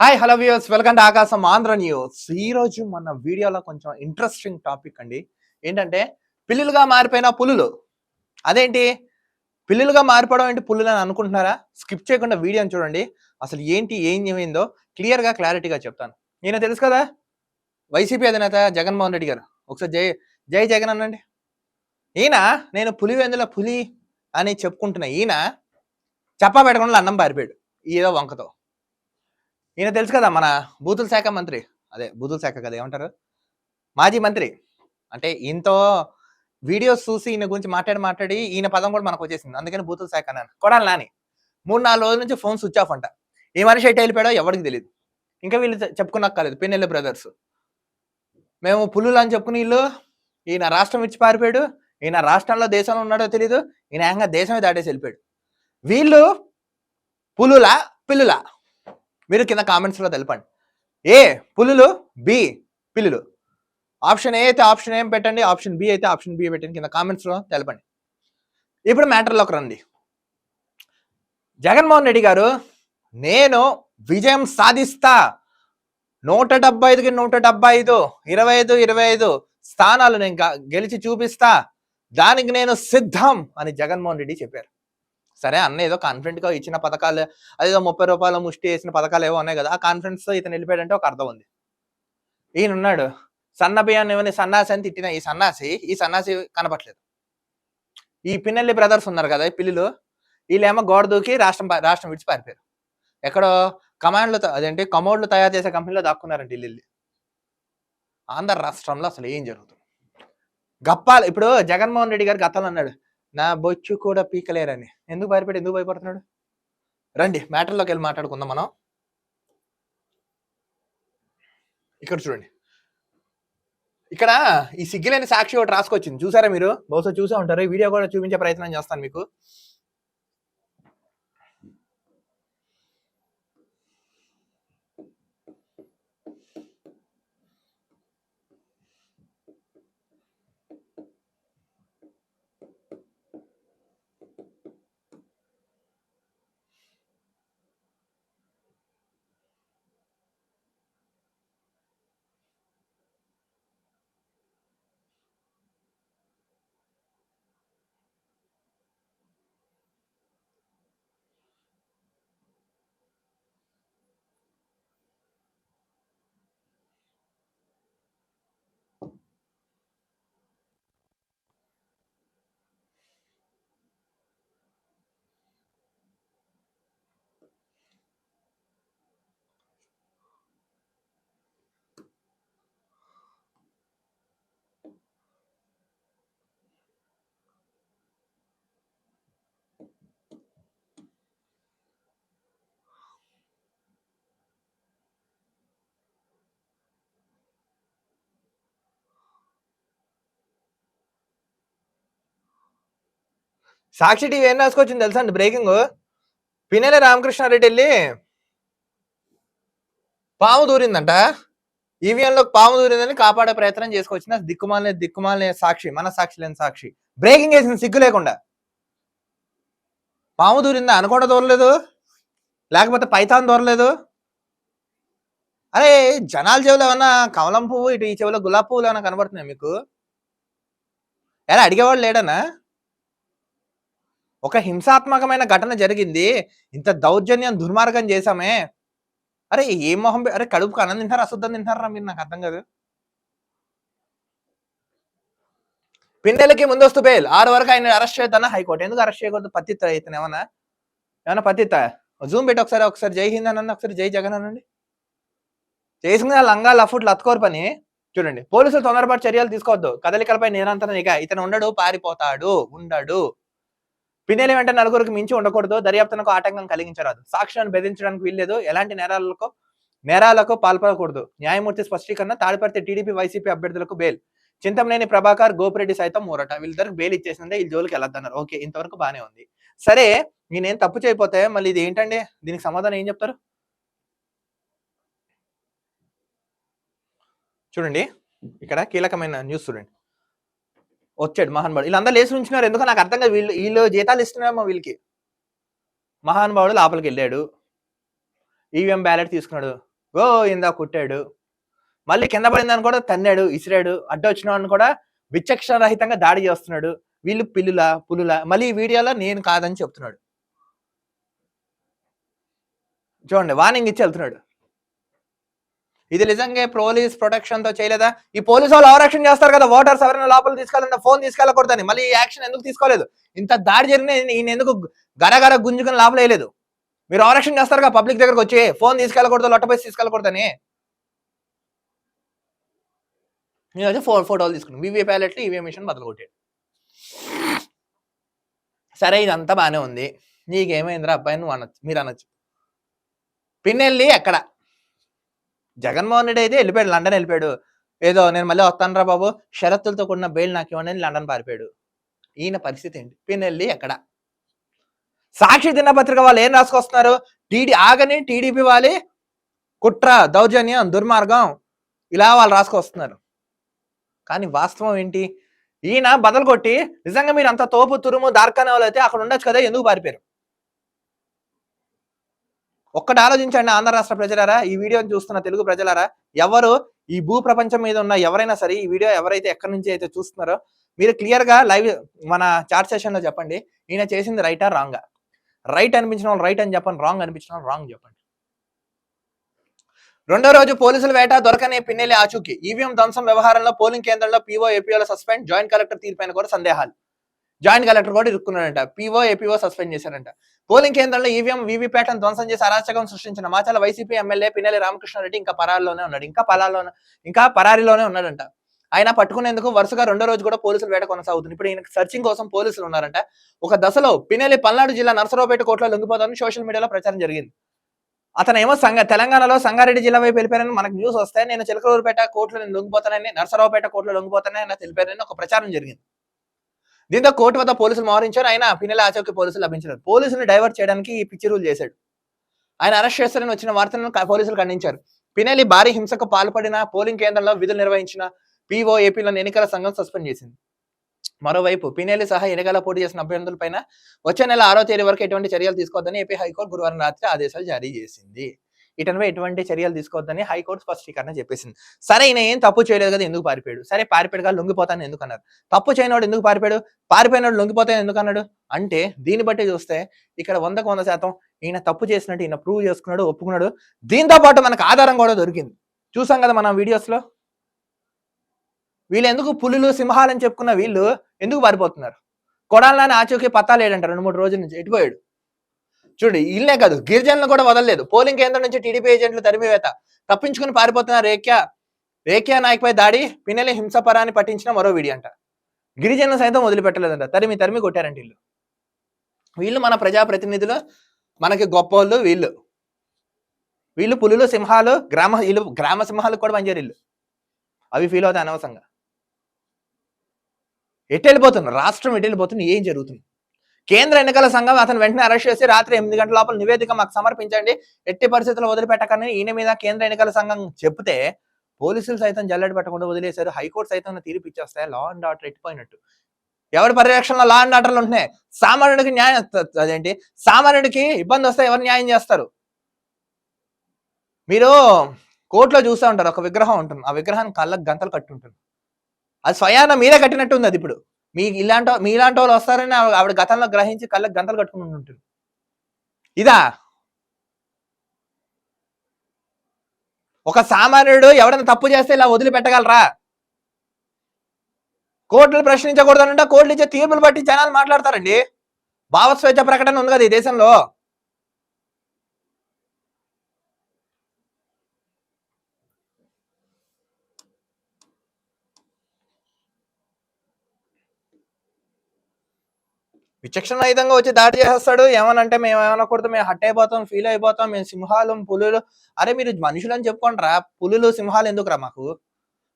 Hi hello viewers, welcome to ఆకాశం Andhra news. ఈ రోజు మన వీడియోలో కొంచెం ఇంట్రెస్టింగ్ టాపిక్ అండి. ఏంటంటే పిల్లులుగా మారిపోయిన పులులు. అదేంటి పిల్లులుగా మారిపోవడం ఏంటి పులులు అని అనుకుంటున్నారా? స్కిప్ చేయకుండా వీడియోని చూడండి. అసలు ఏంటి ఏం ఏమైందో క్లియర్గా క్లారిటీగా చెప్తాను. ఈయన తెలుసు కదా, వైసీపీ అధినేత జగన్మోహన్ రెడ్డి గారు. ఒకసారి జై జై జగన్ అనండి. ఈయన నేను పులివెందుల పులి అని చెప్పుకుంటున్న ఈయన చెప్పా పెట్టకుండా అన్నం పారిపోయాడు ఏదో వంకతో. ఈయన తెలుసు కదా, మన బూతుల శాఖ మంత్రి. అదే బూతుల శాఖ కదా, ఏమంటారు, మాజీ మంత్రి. అంటే ఈయనతో వీడియోస్ చూసి ఈయన గురించి మాట్లాడి ఈయన పదం కూడా మనకు వచ్చేసింది. అందుకని బూతుల శాఖ అన్నాను. కొడాలి నాని 3-4 రోజుల నుంచి ఫోన్ స్విచ్ ఆఫ్ అంట. ఈ మనిషి ఎటు వెళ్ళిపోయాడో ఎవరికి తెలియదు. ఇంకా వీళ్ళు చెప్పుకున్నక్కర్లేదు, పిన్నెల్లి బ్రదర్స్. మేము పులులు అని చెప్పుకుని వీళ్ళు, ఈయన రాష్ట్రం ఇచ్చి పారిపోయాడు. ఈయన రాష్ట్రంలో దేశంలో ఉన్నాడో తెలియదు. ఈయన ఏకంగా దేశమే దాటేసి వెళ్ళిపోయాడు. వీళ్ళు పులులా పిల్లులా? మీరు కింద కామెంట్స్లో తెలపండి. ఏ పులులు, బి పిల్లులు. ఆప్షన్ ఏ అయితే ఆప్షన్ ఏం పెట్టండి, ఆప్షన్ బి అయితే ఆప్షన్ బి పెట్టండి, కింద కామెంట్స్లో తెలపండి. ఇప్పుడు మ్యాటర్లోకి రండి. జగన్మోహన్ రెడ్డి గారు, నేను విజయం సాధిస్తా, 175కి 175, 25 స్థానాలు నేను గెలిచి చూపిస్తా, దానికి నేను సిద్ధం అని జగన్మోహన్ రెడ్డి చెప్పారు. సరే అన్న ఏదో కాన్ఫిడెంట్ గా ఇచ్చిన పథకాలు, అదేదో 30 రూపాయలు ముష్టి వేసిన పథకాలు ఏవో ఉన్నాయి కదా, ఆ కాన్ఫిడెన్స్ తో ఇతను వెళ్ళిపోయాడంటే ఒక అర్థం ఉంది. ఈయన ఉన్నాడు, సన్న బియ్యాన్ని ఇవన్నీ సన్నాసి అని తిట్టిన ఈ సన్నాసి కనపట్లేదు. ఈ పిన్నెల్లి బ్రదర్స్ ఉన్నారు కదా, ఈ పిల్లులు, వీళ్ళేమో గోడ దూకి రాష్ట్రం విడిచి పారిపోయారు. ఎక్కడో కమాండ్లు, అదేంటి కమోడ్లు తయారు చేసే కంపెనీలో దాక్కున్నారండి వీళ్ళు. ఆంధ్ర రాష్ట్రంలో అసలు ఏం జరుగుతుంది గప్పాలు. ఇప్పుడు జగన్మోహన్ రెడ్డి గారు గతంలో అన్నాడు, నా బొచ్చు కూడా పీకలేరని. ఎందుకు భయపడుతున్నాడు? రండి మ్యాటర్లోకి వెళ్ళి మాట్లాడుకుందాం మనం. ఇక్కడ చూడండి, ఇక్కడ ఈ సిగ్గులేని సాక్షి ఒకటి రాసుకొచ్చింది, చూసారా మీరు? బహుశా చూసే ఉంటారు. ఈ వీడియో కూడా చూపించే ప్రయత్నం చేస్తాను మీకు. సాక్షి టీవీ ఏం రాసుకొచ్చింది తెలుసా అండి? బ్రేకింగ్, పిన్నెల రామకృష్ణారెడ్డి వెళ్ళి పాము దూరిందంట, ఈవీఎంలో పాము దూరిందని కాపాడే ప్రయత్నం చేసుకొచ్చిన దిక్కుమాలనే సాక్షి, మన సాక్షి లేని సాక్షి బ్రేకింగ్ వేసింది సిగ్గు లేకుండా. పాము దూరిందా అనుకోండా దూరలేదు, లేకపోతే పైతాన్ దూరలేదు. అరే జనాల చెవులు ఏమన్నా కమలం పువ్వు, ఇటు ఈ చెవులో గులాబీ పువ్వులు ఏమన్నా కనబడుతున్నాయి మీకు? ఎలా అడిగేవాళ్ళు లేడనా? ఒక హింసాత్మకమైన ఘటన జరిగింది, ఇంత దౌర్జన్యం దుర్మార్గం చేశామే. అరే ఏం మొహం, అరే కడుపుకు అన్నం తింటారా అశుద్ధం తింటారా మీరు? నాకు అర్థం కాదు. పిన్నెలకి ముందస్తు బెయిల్ 6 వరకు ఆయన అరెస్ట్ చేయొద్దన్న హైకోర్టు. ఎందుకు అరెస్ట్ చేయకూడదు? పత్తిత్తా ఇతను ఏమన్నా పత్తిత్తా? జూమ్ పెట్టి ఒకసారి జై హింద్ అనండి, ఒకసారి జై జగన్ అనండి. చేసిన లంగా లఫుట్ లత్కోర్ పని చూడండి. పోలీసులు తొందరపాటు చర్యలు తీసుకోవద్దు, కదలికలపై నిరంతర నిఘా. ఇతను ఉండడు, పారిపోతాడు, ఉండడు. పిన్నెల వెంట 4గురికి మించి ఉండకూడదు, దర్యాప్తునకు ఆటంకం కలిగించరాదు, సాక్ష్యాన్ని బెదిరించడానికి వీల్లేదు, ఎలాంటి నేరాలకు పాల్పడకూడదు. న్యాయమూర్తి స్పష్టీకరణ. తాడిపర్తి టీడీపీ వైసీపీ అభ్యర్థులకు బెయిల్. చింతమనేని ప్రభాకర్, గోపిరెడ్డి సైతం ఊరట. వీళ్ళిద్దరికి బెయిల్ ఇచ్చేసిందే, వీళ్ళ జోలికి వెళ్ళొద్దన్నారు. ఓకే, ఇంతవరకు బానే ఉంది. సరే నేనేం తప్పు చేయకపోతే మళ్ళీ ఇది ఏంటండి? దీనికి సమాధానం ఏం చెప్తారు? చూడండి, ఇక్కడ కీలకమైన న్యూస్ చూడండి. వచ్చాడు మహానుభావుడు, వీళ్ళందరూ లేచి ఉంచినారు. ఎందుకో నాకు అర్థం కాదు. వీళ్ళు జీతాలు ఇస్తున్నారేమో వీళ్ళకి. మహానుభావుడు లోపలికి వెళ్ళాడు, ఈవీఎం బ్యాలెట్ తీసుకున్నాడు. గోయిందా కుట్టాడు. మళ్ళీ కింద పడిందని కూడా తన్నాడు, ఇసిరాడు. అడ్డొచ్చిన వాడిని కూడా విచక్షణ రహితంగా దాడి చేస్తున్నాడు. వీళ్ళు పిల్లులా పులులా మళ్ళీ ఈ వీడియోలో నేను కాదని చెప్తున్నాడు. చూడండి వార్నింగ్ ఇచ్చి వెళ్తున్నాడు. ఇది నిజంగా పోలీస్ ప్రొటెక్షన్ తో చేయలేదా? ఈ పోలీసు వాళ్ళు ఓవరాక్షన్ చేస్తారు కదా, ఓటర్స్ ఎవరైనా లోపల తీసుకెళ్ళాలంటే ఫోన్ తీసుకెళ్ళకూడదని. మళ్ళీ ఈ యాక్షన్ ఎందుకు తీసుకోలేదు? ఇంత దాడి జరిగిన ఈయన ఎందుకు గరగర గుంజుకుని లోపల వేయలేదు? మీరు ఓవరాక్షన్ చేస్తారు కదా పబ్లిక్ దగ్గరకు వచ్చి, ఫోన్ తీసుకెళ్ళకూడదు, లొట్టపేసి తీసుకెళ్ళకూడదని. నేను వచ్చి ఫోటోలు తీసుకున్నాను, వివి ప్యాలెట్లు ఈవీఎం మిషన్ బదులు కొట్టాడు. సరే ఇదంతా బాగానే ఉంది, నీకేమైందిరా అబ్బాయి నువ్వు అనొచ్చు, మీరు అనొచ్చు. పిన్నెల్లి ఎక్కడ? జగన్మోహన్ రెడ్డి అయితే వెళ్ళిపోయాడు, లండన్ వెళ్ళిపోయాడు. ఏదో నేను మళ్ళీ వస్తానురా బాబు, షరతులతో కూడిన బెయిల్ నాకు ఇవ్వండి లండన్ పారిపోయాడు. ఈయన పరిస్థితి ఏంటి? పిన్నెల్లి ఎక్కడ? సాక్షి దినపత్రిక వాళ్ళు ఏం రాసుకొస్తున్నారు? ఆగని టీడీపీ వాళ్ళే కుట్ర, దౌర్జన్యం, దుర్మార్గం ఇలా వాళ్ళు రాసుకొస్తున్నారు. కానీ వాస్తవం ఏంటి? ఈయన బదలు కొట్టి నిజంగా మీరు అంత తోపు తురుము దార్కనే వాళ్ళు అయితే అక్కడ ఉండొచ్చు కదా, ఎందుకు పారిపోయారు? ఒక్కటి ఆలోచించండి ఆంధ్ర రాష్ట్ర ప్రజలారా, ఈ వీడియోని చూస్తున్న తెలుగు ప్రజలారా, ఎవరు ఈ భూ ప్రపంచం మీద ఉన్న ఎవరైనా సరే ఈ వీడియో ఎవరైతే ఎక్కడి నుంచి అయితే చూస్తున్నారో మీరు క్లియర్ గా లైవ్ మన చాట్ సెషన్ లో చెప్పండి, ఈయన చేసింది రైటా రాంగా? రైట్ అనిపించిన వాళ్ళు రైట్ అని చెప్పండి, రాంగ్ అనిపించిన వాళ్ళు రాంగ్ చెప్పండి. రెండో రోజు పోలీసుల వేట, దొరకని పిన్నెల్లి ఆచూకీ. ఈవీఎం ధ్వంసం వ్యవహారంలో పోలింగ్ కేంద్రంలో పీఓ ఏపీఓల సస్పెండ్, జాయింట్ కలెక్టర్ తీర్పైన కూడా సందేహాలు. జాయింట్ కలెక్టర్ కూడా ఇరుక్కున్నాడంట, పీఓ ఏపీఓ సస్పెండ్ చేశారంట. పోలింగ్ కేంద్రంలో ఈవీఎం వీవీప్యాట్లను ధ్వంసం చేసి అరాచకం సృష్టించిన మాచాల వైసీపీ ఎమ్మెల్యే పిన్నెల్లి రామకృష్ణారెడ్డి ఇంకా పరారీలోనే ఉన్నాడంట. ఆయన పట్టుకునేందుకు వరుసగా రెండో రోజు కూడా పోలీసుల వేట కొనసాగుతుంది. ఇప్పుడు ఈయన సర్చింగ్ కోసం పోలీసులు ఉన్నారంట. ఒక దశలో పిన్నెల్లి పల్నాడు జిల్లా నరసరావుపేట కోర్టులో లొంగిపోతారని సోషల్ మీడియాలో ప్రచారం జరిగింది. అతనేమో తెలంగాణలో సంగారెడ్డి జిల్లా వైపు వెళ్ళిపోయారని మనకు న్యూస్ వస్తాయి. నేను చిలకలూరుపేట కోర్టులో నేను లొంగిపోతానని, నరసరావుపేట కోర్టులో లొంగిపోతానని తెలిపారని ఒక ప్రచారం జరిగింది. దీంతో కోర్టు వద్ద పోలీసులు మోహరించారు. ఆయన పిన్నెల్లి ఆచూకీ పోలీసులు లభించారు. పోలీసులు డైవర్ట్ చేయడానికి ఈ పిచ్చి రూల్ చేశాడు. ఆయన అరెస్ట్ చేస్తారని వచ్చిన వార్తలను పోలీసులు ఖండించారు. పిన్నెల్లి భారీ హింసకు పాల్పడిన, పోలింగ్ కేంద్రంలో విధులు నిర్వహించిన పీఓ ఏపీలోని ఎన్నికల సంఘం సస్పెండ్ చేసింది. మరోవైపు పిన్నెల్లి సహా ఎన్నికల పోటీ చేసిన అభ్యర్థులపైన వచ్చే నెల 6వ తేదీ వరకు ఎటువంటి చర్యలు తీసుకోవద్దని ఏపీ హైకోర్టు గురువారం రాత్రి ఆదేశాలు జారీ చేసింది. ఇటనే ఎటువంటి చర్యలు తీసుకోవద్దని హైకోర్టు స్పష్టీకరణ చెప్పేసింది. సరే ఈయన ఏం తప్పు చేయలేదు కదా, ఎందుకు పారిపోయాడు? సరే పారిపోయాడుగా, లొంగిపోతాను ఎందుకు అన్నారు? తప్పు చేయనవాడు ఎందుకు పారిపోయాడు? పారిపోయినాడు లొంగిపోతాను ఎందుకు అన్నాడు? అంటే దీన్ని బట్టి చూస్తే ఇక్కడ 100% ఈయన తప్పు చేసినట్టు ఈయన ప్రూవ్ చేసుకున్నాడు, ఒప్పుకున్నాడు. దీంతో పాటు మనకు ఆధారం కూడా దొరికింది. చూసాం కదా మన వీడియోస్ లో. వీళ్ళు ఎందుకు పులులు సింహాలని చెప్పుకున్న వీళ్ళు ఎందుకు పారిపోతున్నారు? కొడాలని ఆచూకీ పత్తా లేడంట 2-3 రోజుల నుంచి, ఎటుపోయాడు? చూడు, ఇల్లే కాదు గిరిజనులు కూడా వదలలేదు. పోలింగ్ కేంద్రం నుంచి టీడీపీ ఏజెంట్లు తరిమివేత, తప్పించుకుని పారిపోతున్న రేఖ్యా నాయక్ పై దాడి, పిన్నెల్లి హింసపరాన్ని పట్టించిన మరో వీడియో అంట. గిరిజనులు సైతం వదిలిపెట్టలేదంట, తరిమి కొట్టారంట. వీళ్ళు మన ప్రజాప్రతినిధులు, మనకి గొప్ప వాళ్ళు వీళ్ళు పులులు సింహాలు, గ్రామ సింహాలు కూడా పనిచేయరు వీళ్ళు. అవి ఫీల్ అవుతాయి అనవసరంగా. ఎటు వెళ్ళిపోతుంది రాష్ట్రం, ఎటు వెళ్ళిపోతుంది, ఏం జరుగుతుంది? కేంద్ర ఎన్నికల సంఘం అతను వెంటనే అరెస్ట్ చేసి రాత్రి 8 గంటల లోపల నివేదిక మాకు సమర్పించండి, ఎట్టి పరిస్థితుల్లో వదిలిపెట్టకని ఈయన మీద కేంద్ర ఎన్నికల సంఘం చెప్తే పోలీసులు సైతం జల్లెడ పెట్టకుండా వదిలేశారు. హైకోర్టు సైతం తీర్పు ఇచ్చేస్తాయి. Law and order ఎట్టిపోయినట్టు. ఎవరి పరిరక్షణలో లా అండ్ ఆర్డర్లు ఉంటున్నాయి? సామాన్యుడికి న్యాయం, అదేంటి సామాన్యుడికి ఇబ్బంది వస్తే ఎవరు న్యాయం చేస్తారు? మీరు కోర్టులో చూస్తూ ఉంటారు, ఒక విగ్రహం ఉంటుంది, ఆ విగ్రహానికి కళ్ళకు గంతలు కట్టి ఉంటుంది. అది స్వయాన మీరే కట్టినట్టు ఉంది. అది ఇప్పుడు మీలాంటి వాళ్ళు వస్తారని ఆవిడ గతంలో గ్రహించి కళ్ళకి గంతలు కట్టుకుని ఉంటుంది. ఇదా ఒక సామాన్యుడు ఎవరైనా తప్పు చేస్తే ఇలా వదిలిపెట్టగలరా? కోర్టులు ప్రశ్నించకూడదంటే కోర్టులు ఇచ్చే తీర్పులు బట్టి జనాలు మాట్లాడతారండి. భావస్వేచ్ఛ ప్రకటన ఉంది కదా ఈ దేశంలో. విచక్షణరహితంగా వచ్చి దాడి చేసేస్తాడు. ఏమనంటే మేము ఏమనకూడదు, మేము హట్ అయిపోతాం, ఫీల్ అయిపోతాం, మేము సింహాలు పులులు. అరే మీరు మనుషులు అని చెప్పుకోండిరా, పులులు సింహాలు ఎందుకురా మాకు?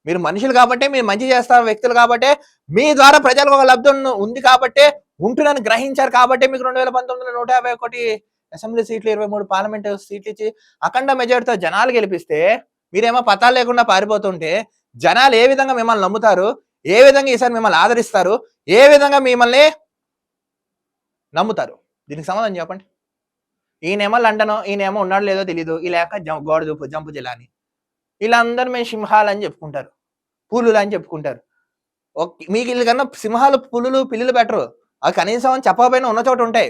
మీరు మనుషులు కాబట్టి, మీరు మంచి చేస్తారు వ్యక్తులు కాబట్టి, మీ ద్వారా ప్రజలకు ఒక లబ్ధి ఉంది కాబట్టి, ఉంటుందని గ్రహించారు కాబట్టి మీకు 2019లో 151 అసెంబ్లీ సీట్లు, 23 పార్లమెంట్ సీట్లు ఇచ్చి అఖండ మెజారిటీతో జనాలు గెలిపిస్తే మీరేమో పతాలు లేకుండా పారిపోతుంటే జనాలు ఏ విధంగా మిమ్మల్ని నమ్ముతారు? ఏ విధంగా ఈసారి మిమ్మల్ని ఆదరిస్తారు? ఏ విధంగా మిమ్మల్ని నమ్ముతారు? దీనికి సమాధానం చెప్పండి. ఈయనేమో లండన్, ఈయనేమో ఉన్నాడో లేదో తెలీదు. ఈ లేక గోడ జంపు జిలాని. వీళ్ళందరూ మేము సింహాలని చెప్పుకుంటారు. పులులని చెప్పుకుంటారు. మీకు ఈళ్ళకన్నా సింహాలు, పులులు, పిల్లులు బెటరు. అవి కనీసం చెప్పకపోయినా ఉన్న చోట ఉంటాయి.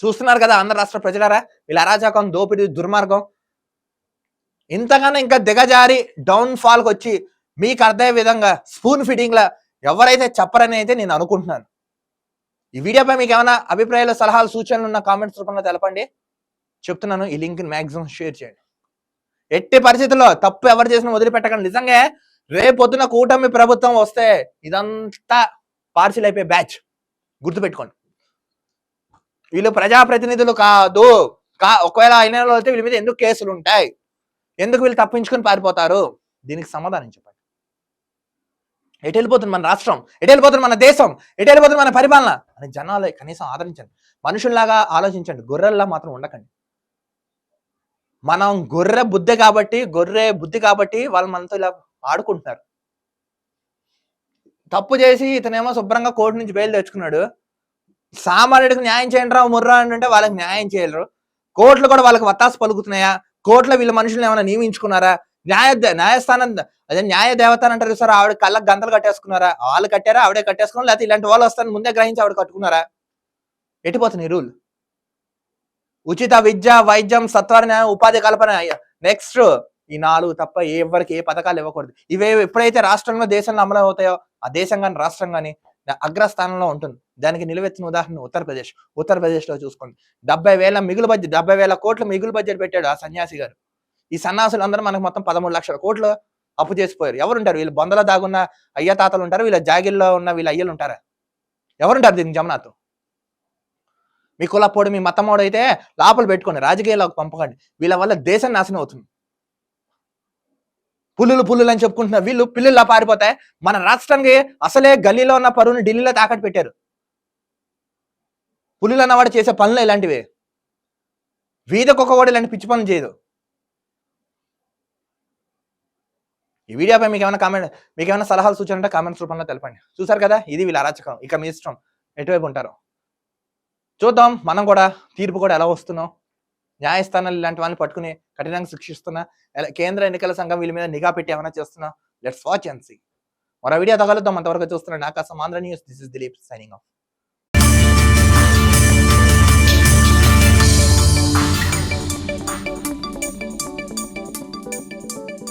చూస్తున్నారు కదా ఆంధ్ర రాష్ట్ర ప్రజలారా, వీళ్ళ అరాచకం, దోపిడీ, దుర్మార్గం. ఇంతకన్నా ఇంకా దిగజారి డౌన్ ఫాల్కి వచ్చి మీకు అర్థమయ్యే విధంగా స్పూన్ ఫిట్టింగ్ లా ఎవరైతే చెప్పరని అయితే నేను అనుకుంటున్నాను. ఈ వీడియోపై మీకు ఏమైనా అభిప్రాయాలు, సలహాలు, సూచనలు ఉన్న కామెంట్స్ రూపంలో తెలపండి. చెప్తున్నాను, ఈ లింక్ మాక్సిమం షేర్ చేయండి. ఎట్టి పరిస్థితుల్లో తప్పు ఎవరు చేసినా వదిలిపెట్టకండి. నిజంగా రేపొద్దున కూటమి ప్రభుత్వం వస్తే ఇదంతా పార్సిల్ అయిపోయే బ్యాచ్. గుర్తుపెట్టుకోండి, వీళ్ళు ప్రజాప్రతినిధులు కాదు. ఒకవేళ అయిన అయితే వీళ్ళ మీద ఎందుకు కేసులు ఉంటాయి, ఎందుకు వీళ్ళు తప్పించుకొని పారిపోతారు? దీనికి సమాధానం చెప్పండి. ఎటు వెళ్ళిపోతుంది మన రాష్ట్రం, ఎటు వెళ్ళిపోతుంది మన దేశం, ఎటు వెళ్ళిపోతుంది మన పరిపాలన అని జనాలు కనీసం ఆదరించండి. మనుషుల్లాగా ఆలోచించండి, గొర్రెల్లా మాత్రం ఉండకండి. మనం గొర్రె బుద్ధి కాబట్టి వాళ్ళు మనతో ఇలా ఆడుకుంటున్నారు. తప్పు చేసి ఇతనేమో శుభ్రంగా కోర్టు నుంచి బెయిల్ తెచ్చుకున్నాడు. సామాన్యుడికి న్యాయం చేయండి రా ముర్రా అంటే వాళ్ళకి న్యాయం చేయలేరు. కోర్టులు కూడా వాళ్ళకి వత్తాసు పలుకుతున్నాయా? కోర్టులో వీళ్ళ మనుషులు ఏమైనా నియమించుకున్నారా? న్యాయస్థానం అదే న్యాయ దేవత అని అంటారు సార్, ఆవిడ కళ్ళకు గంతలు కట్టేసుకున్నారా? వాళ్ళు కట్టారా, ఆవిడే కట్టేసుకున్నారు? లేకపోతే ఇలాంటి వాళ్ళు వస్తారని ముందే గ్రహించి ఆవిడ కట్టుకున్నారా? ఎట్టిపోతుంది రూల్? ఉచిత విద్య, వైద్యం, సత్వర న్యాయం, ఉపాధి కల్పన, నెక్స్ట్ ఈ 4 తప్ప ఎవరికి ఏ పథకాలు ఇవ్వకూడదు. ఇవే ఎప్పుడైతే రాష్ట్రంలో, దేశంలో అమలు అవుతాయో ఆ దేశం కానీ రాష్ట్రం కానీ అగ్రస్థానంలో ఉంటుంది. దానికి నిలువెత్తిన ఉదాహరణ ఉత్తరప్రదేశ్లో చూసుకోండి. 70,000 మిగులు బడ్జెట్, 70,000 కోట్ల మిగులు బడ్జెట్ పెట్టాడు ఆ సన్యాసి గారు. ఈ సన్యాసులు అందరూ మనకు మొత్తం 13 లక్షల కోట్లు అప్పు చేసిపోయారు. ఎవరుంటారు? వీళ్ళు బొందలో దాగున్న అయ్య తాతలు ఉంటారు, వీళ్ళ జాగిల్లో ఉన్న వీళ్ళ అయ్యలు ఉంటారా? ఎవరుంటారు దీనికి జమనాథం? మీ కులపోడు, మీ మతమోడు అయితే లోపల పెట్టుకోండి, రాజకీయాల్లోకి పంపకండి. వీళ్ళ వల్ల దేశం నాశనం అవుతుంది. పుల్లులు అని చెప్పుకుంటున్నారు, వీళ్ళు పిల్లుల్లా పారిపోతే మన రాష్ట్రానికి అసలే గల్లీలో ఉన్న పరువుని ఢిల్లీలో తాకట్టు పెట్టారు. పుల్లులు అన్నవాడు చేసే పనులు ఇలాంటివే. వీధకొక కూడా ఇలాంటి పిచ్చి పనులు చేయదు. ఈ వీడియోపై మీకు ఏమైనా సలహాలు, సూచనలు ఉంటే కామెంట్స్ రూపంలో తెలపండి. చూసారు కదా, ఇది వీళ్ళ అరాచకం. ఇక మీ ఇష్టం ఎటువైపు ఉంటారో చూద్దాం. మనం కూడా తీర్పు కూడా ఎలా వస్తున్నాం, న్యాయస్థానాలు ఇలాంటి వాళ్ళని పట్టుకుని కఠినంగా శిక్షిస్తున్నా, కేంద్ర ఎన్నికల సంఘం వీళ్ళ మీద నిఘా పెట్టి ఏమైనా చేస్తున్నా? Let's watch and see. మరో వీడియో తగలుద్దాం. అంతవరకు చూస్తున్నాను Aakasam Andhra news. This is Dilip signing of.